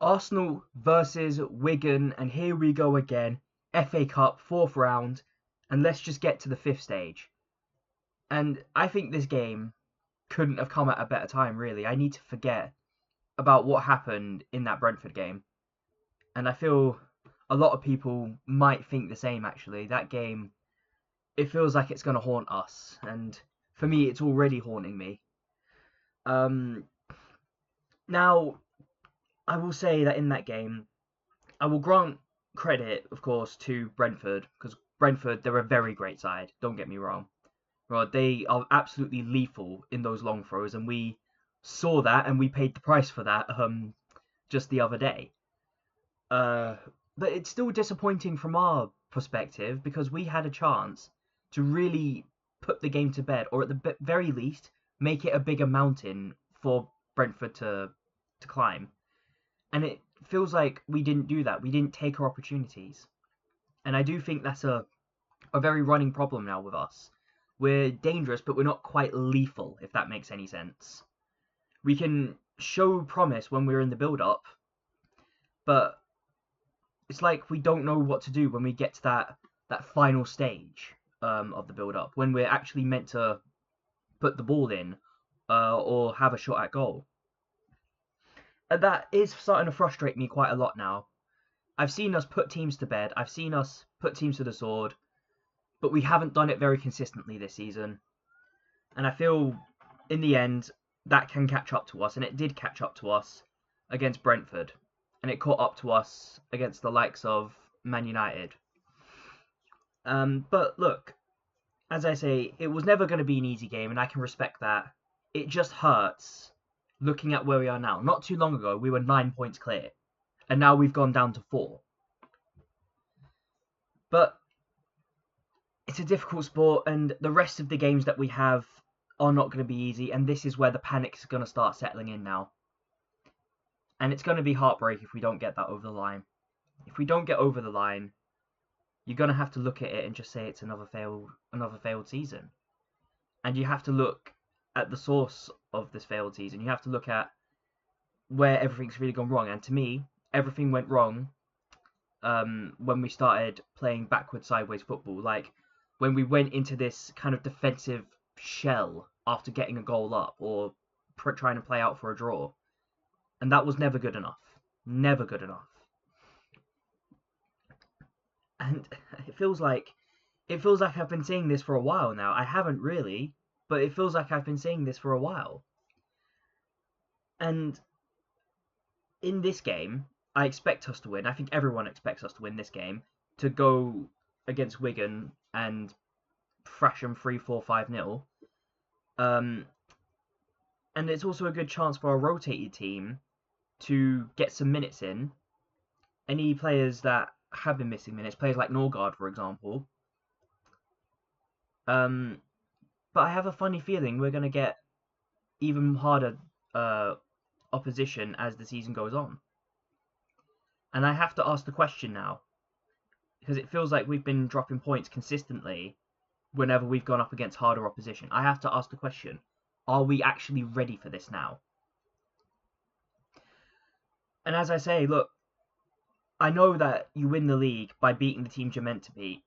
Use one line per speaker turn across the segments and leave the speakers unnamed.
Arsenal versus Wigan, and here we go again. FA Cup, fourth round, and let's just get to the fifth stage. And I think this game couldn't have come at a better time, really. I need to forget about what happened in that Brentford game. And I feel a lot of people might think the same, actually. That game, it feels like it's going to haunt us. And for me, it's already haunting me. Um, Now, I will say that in that game, I will grant credit, of course, to Brentford, because Brentford, they're a very great side, don't get me wrong. Right, they are absolutely lethal in those long throws, and we saw that and we paid the price for that just the other day. Uh, but it's still disappointing from our perspective because we had a chance to really put the game to bed, or at the very least, make it a bigger mountain for Brentford to climb. And it feels like we didn't do that. We didn't take our opportunities. And I do think that's a very running problem now with us. We're dangerous, but we're not quite lethal, if that makes any sense. We can show promise when we're in the build-up, but it's like we don't know what to do when we get to that final stage of the build-up, when we're actually meant to put the ball in or have a shot at goal. And that is starting to frustrate me quite a lot now. I've seen us put teams to bed. I've seen us put teams to the sword, but we haven't done it very consistently this season. And I feel, in the end, that can catch up to us, and it did catch up to us against Brentford, and it caught up to us against the likes of Man United. But look, as I say, it was never going to be an easy game, and I can respect that. It just hurts looking at where we are now. Not too long ago, we were 9 points clear, and now we've gone down to 4. But it's a difficult sport, and the rest of the games that we have are not going to be easy, and this is where the panic is going to start settling in now. And it's going to be heartbreak if we don't get that over the line. If we don't get over the line, you're going to have to look at it and just say it's another failed season. And you have to look at the source of this failed season. You have to look at where everything's really gone wrong. And to me, everything went wrong when we started playing backward sideways football. Like when we went into this kind of defensive shell after getting a goal up, or trying to play out for a draw. And that was never good enough. Never good enough. And it feels like I've been saying this for a while now. I haven't really, but it feels like I've been saying this for a while. And in this game, I expect us to win. I think everyone expects us to win this game, to go against Wigan and thrash them 3-4, 5-0. And it's also a good chance for our rotated team to get some minutes in. Any players that have been missing minutes, players like Norgard, for example. But I have a funny feeling we're going to get even harder opposition as the season goes on. And I have to ask the question now, because it feels like we've been dropping points consistently whenever we've gone up against harder opposition. I have to ask the question, are we actually ready for this now? And as I say, look, I know that you win the league by beating the teams you're meant to beat,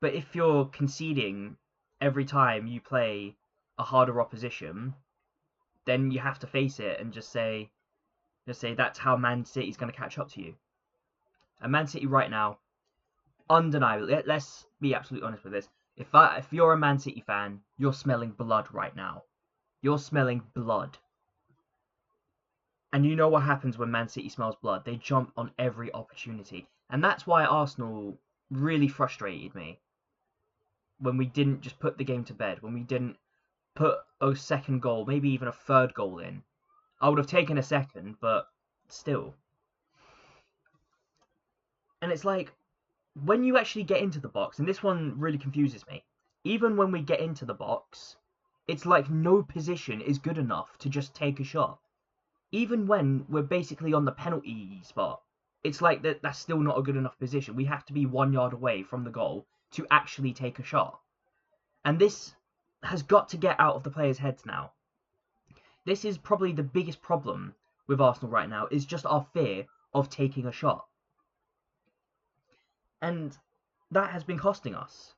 but if you're conceding every time you play a harder opposition, then you have to face it and just say that's how Man City's going to catch up to you. And Man City right now, undeniably, let's be absolutely honest with this. If you're a Man City fan, you're smelling blood right now. You're smelling blood. And you know what happens when Man City smells blood. They jump on every opportunity. And that's why Arsenal really frustrated me. When we didn't just put the game to bed. When we didn't put a second goal, maybe even a third goal in. I would have taken a second, but still. And it's like, when you actually get into the box, and this one really confuses me. Even when we get into the box, it's like no position is good enough to just take a shot. Even when we're basically on the penalty spot, it's like that's still not a good enough position. We have to be 1 yard away from the goal to actually take a shot. And this has got to get out of the players' heads now. This is probably the biggest problem with Arsenal right now is just our fear of taking a shot. And that has been costing us.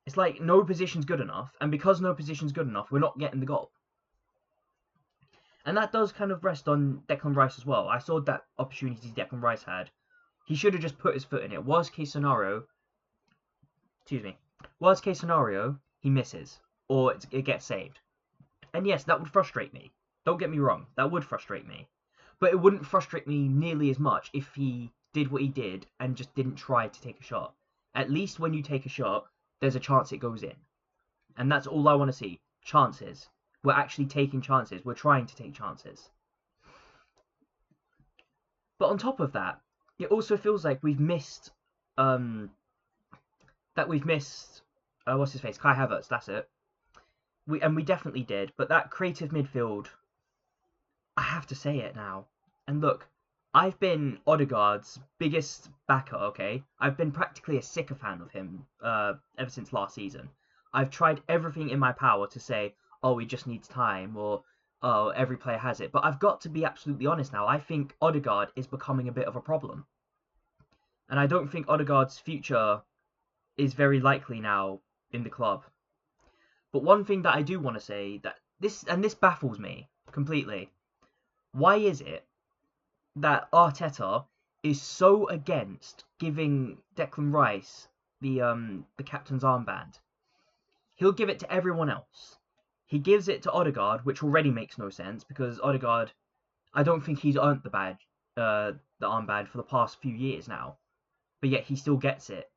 It's like no position's good enough, and because no position's good enough, we're not getting the goal. And that does kind of rest on Declan Rice as well. I saw that opportunities Declan Rice had. He should have just put his foot in it. Worst case scenario, he misses. Or it gets saved. And yes, that would frustrate me. Don't get me wrong, that would frustrate me. But it wouldn't frustrate me nearly as much if he did what he did and just didn't try to take a shot. At least when you take a shot, there's a chance it goes in. And that's all I want to see. Chances. We're actually taking chances. We're trying to take chances. But on top of that, it also feels like we've missed what's his face? Kai Havertz, that's it. We definitely did, but that creative midfield, I have to say it now. And look, I've been Odegaard's biggest backer, okay? I've been practically a sycophant of him ever since last season. I've tried everything in my power to say, oh, he just needs time, or oh, every player has it. But I've got to be absolutely honest now. I think Odegaard is becoming a bit of a problem. And I don't think Odegaard's future is very likely now in the club. But one thing that I do want to say, that this baffles me completely. Why is it that Arteta is so against giving Declan Rice the captain's armband? He'll give it to everyone else. He gives it to Odegaard, which already makes no sense because Odegaard, I don't think he's earned the badge, the armband for the past few years now, but yet he still gets it.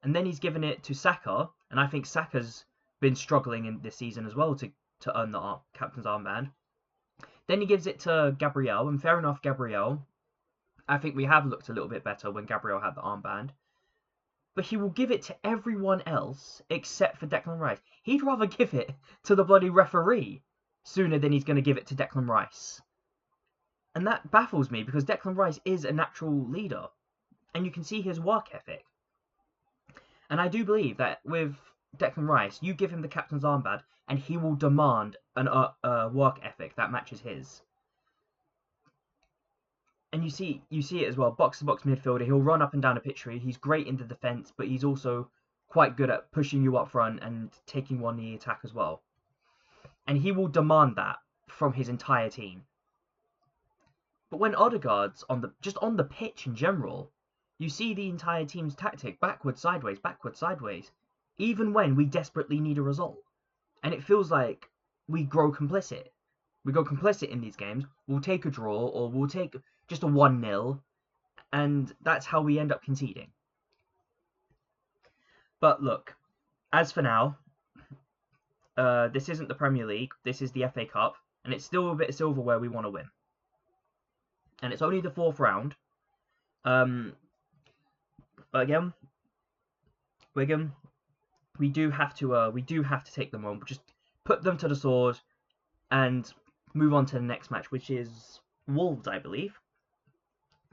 And then he's given it to Saka, and I think Saka's been struggling in this season as well to earn the captain's armband. Then he gives it to Gabriel, and fair enough, Gabriel. I think we have looked a little bit better when Gabriel had the armband. But he will give it to everyone else except for Declan Rice. He'd rather give it to the bloody referee sooner than he's going to give it to Declan Rice. And that baffles me because Declan Rice is a natural leader. And you can see his work ethic. And I do believe that with Declan Rice, you give him the captain's armband and he will demand a work ethic that matches his. And you see it as well, box-to-box midfielder. He'll run up and down a pitch for you. He's great in the defence, but he's also quite good at pushing you up front and taking on the attack as well. And he will demand that from his entire team. But when Odegaard's just on the pitch in general, you see the entire team's tactic, backwards, sideways, even when we desperately need a result. And it feels like we grow complicit. We go complicit in these games. We'll take a draw or we'll take just a 1-0, and that's how we end up conceding. But look, as for now, this isn't the Premier League, this is the FA Cup, and it's still a bit of silverware we want to win. And it's only the 4th round. But again, Wigan, we do have to take them on. Just put them to the sword and move on to the next match, which is Wolves, I believe.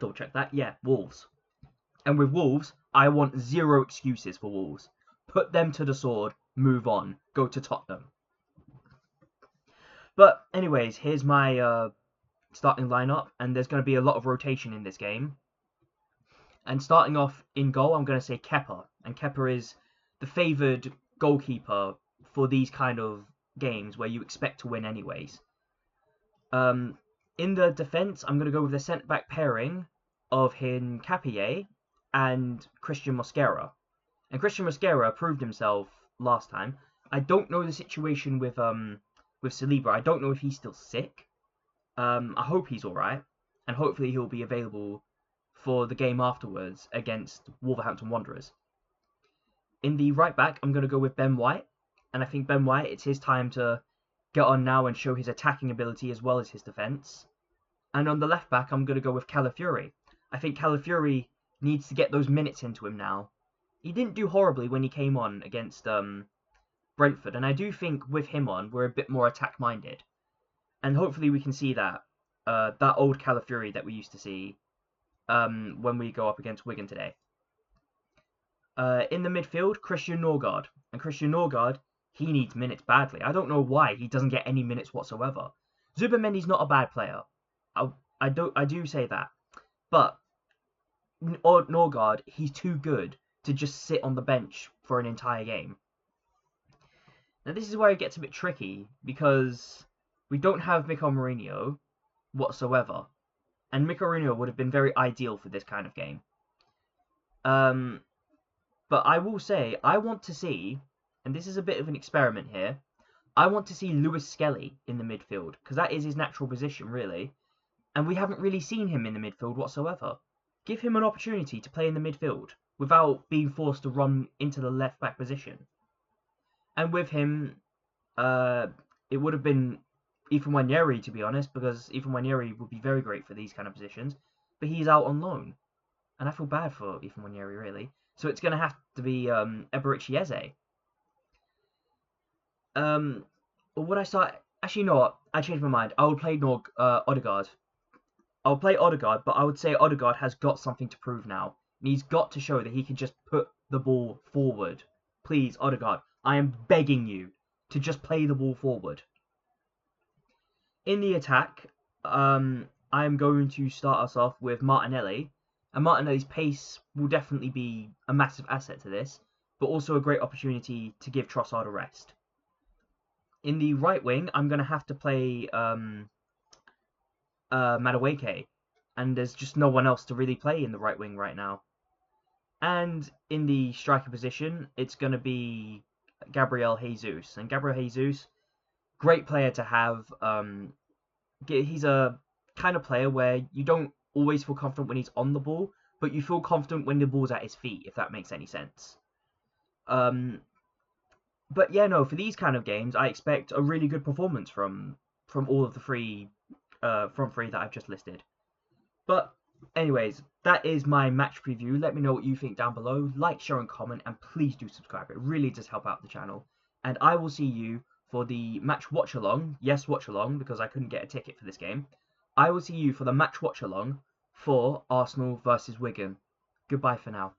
Double check that. Yeah, Wolves. And with Wolves, I want 0 excuses for Wolves. Put them to the sword, move on, go to Tottenham. But anyways, here's my starting lineup, and there's going to be a lot of rotation in this game. And starting off in goal, I'm going to say Kepa. And Kepa is the favoured goalkeeper for these kind of games where you expect to win anyways. In the defence, I'm going to go with the centre-back pairing of Hincapié and Christian Mosquera. And Christian Mosquera proved himself last time. I don't know the situation with Saliba. I don't know if he's still sick. I hope he's alright. And hopefully he'll be available for the game afterwards against Wolverhampton Wanderers. In the right-back, I'm going to go with Ben White. And I think Ben White, it's his time to get on now and show his attacking ability as well as his defence. And on the left back, I'm going to go with Calafiori. I think Calafiori needs to get those minutes into him now. He didn't do horribly when he came on against Brentford, and I do think with him on, we're a bit more attack-minded. And hopefully we can see that old Calafiori that we used to see when we go up against Wigan today. In the midfield, Christian Norgard. And Christian Norgard, he needs minutes badly. I don't know why he doesn't get any minutes whatsoever. Zubamendi's not a bad player. I do say that, but Norgard, he's too good to just sit on the bench for an entire game. Now this is where it gets a bit tricky because we don't have Mikel Mourinho whatsoever, and Mikel Mourinho would have been very ideal for this kind of game. But I will say I want to see, and this is a bit of an experiment here. I want to see Lewis Skelly in the midfield because that is his natural position, really, and we haven't really seen him in the midfield whatsoever. Give him an opportunity to play in the midfield without being forced to run into the left back position. And with him, it would have been Ethan Nwaneri, to be honest, because Ethan Nwaneri would be very great for these kind of positions, but he's out on loan, and I feel bad for Ethan Nwaneri, really. So it's going to have to be Eberici Eze. Or would I start? Actually, you know what? I changed my mind. I would play Odegaard. I would play Odegaard, but I would say Odegaard has got something to prove now. And he's got to show that he can just put the ball forward. Please, Odegaard, I am begging you to just play the ball forward. In the attack, I am going to start us off with Martinelli. And Martinelli's pace will definitely be a massive asset to this, but also a great opportunity to give Trossard a rest. In the right wing, I'm going to have to play Madueke, and there's just no one else to really play in the right wing right now. And in the striker position, it's going to be Gabriel Jesus. And Gabriel Jesus, great player to have. He's a kind of player where you don't always feel confident when he's on the ball, but you feel confident when the ball's at his feet, if that makes any sense. But yeah, no, for these kind of games, I expect a really good performance from all of the three that I've just listed. But anyways, that is my match preview. Let me know what you think down below. Like, share, and comment, and please do subscribe. It really does help out the channel. And I will see you for the match watch along. Yes, watch along, because I couldn't get a ticket for this game. I will see you for the match watch along for Arsenal versus Wigan. Goodbye for now.